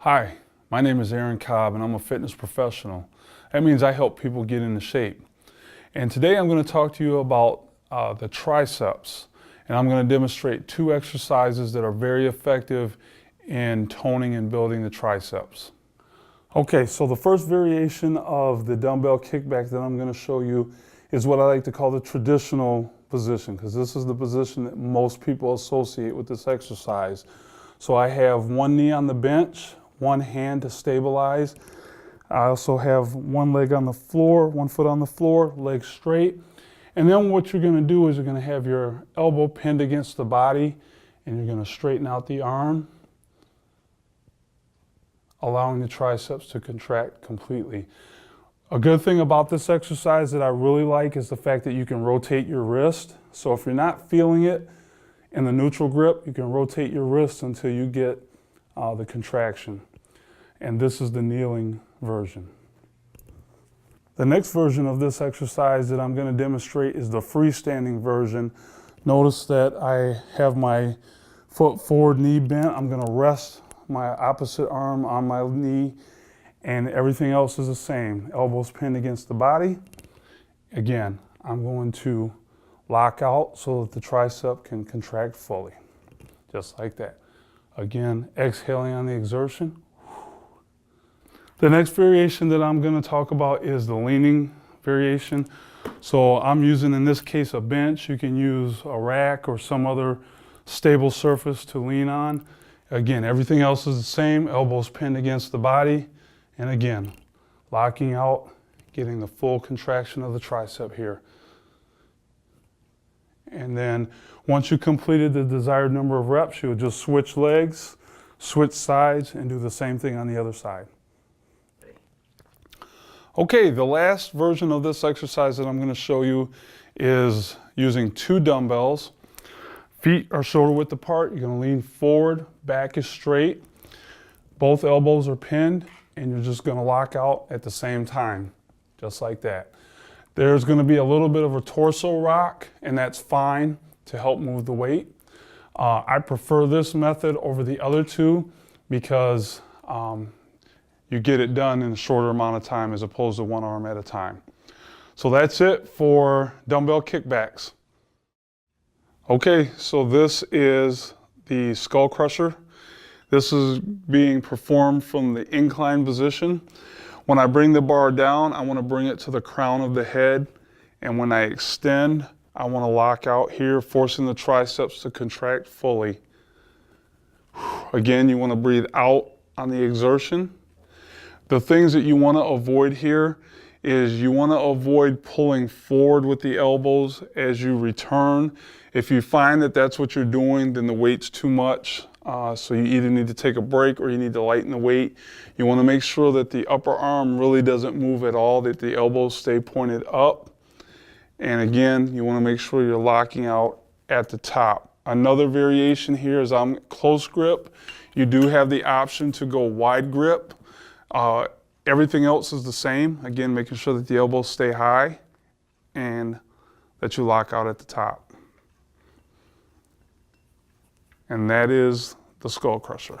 Hi, my name is Aaron Cobb and I'm a fitness professional. That means I help people get into shape. And today I'm going to talk to you about the triceps. And I'm going to demonstrate two exercises that are very effective in toning and building the triceps. Okay, so the first variation of the dumbbell kickback that I'm going to show you is what I like to call the traditional position, because this is the position that most people associate with this exercise. So I have one knee on the bench, one hand to stabilize. I also have one leg on the floor, one foot on the floor, leg straight. And then what you're going to do is you're going to have your elbow pinned against the body and you're going to straighten out the arm, allowing the triceps to contract completely. A good thing about this exercise that I really like is the fact that you can rotate your wrist. So if you're not feeling it in the neutral grip, you can rotate your wrist until you get the contraction. And this is the kneeling version. The next version of this exercise that I'm going to demonstrate is the freestanding version. Notice that I have my foot forward, knee bent. I'm going to rest my opposite arm on my knee, and everything else is the same. Elbows pinned against the body. Again, I'm going to lock out so that the tricep can contract fully, just like that. Again, exhaling on the exertion. The next variation that I'm going to talk about is the leaning variation. So I'm using, in this case, a bench. You can use a rack or some other stable surface to lean on. Again, everything else is the same. Elbows pinned against the body. And again, locking out, getting the full contraction of the tricep here. And then once you completed the desired number of reps, you would just switch legs, switch sides, and do the same thing on the other side. Okay, the last version of this exercise that I'm going to show you is using two dumbbells. Feet are shoulder width apart. You're going to lean forward, back is straight. Both elbows are pinned, and you're just going to lock out at the same time, just like that. There's going to be a little bit of a torso rock, and that's fine to help move the weight. I prefer this method over the other two because you get it done in a shorter amount of time as opposed to one arm at a time. So that's it for dumbbell kickbacks. Okay, so this is the skull crusher. This is being performed from the incline position. When I bring the bar down, I want to bring it to the crown of the head. And when I extend, I want to lock out here, forcing the triceps to contract fully. Again, you want to breathe out on the exertion. The things that you want to avoid here is you want to avoid pulling forward with the elbows as you return. If you find that that's what you're doing, then the weight's too much. So you either need to take a break or you need to lighten the weight. You want to make sure that the upper arm really doesn't move at all, that the elbows stay pointed up. And again, you want to make sure you're locking out at the top. Another variation here is I'm close grip. You do have the option to go wide grip. Everything else is the same. Again, making sure that the elbows stay high and that you lock out at the top. And that is the skull crusher.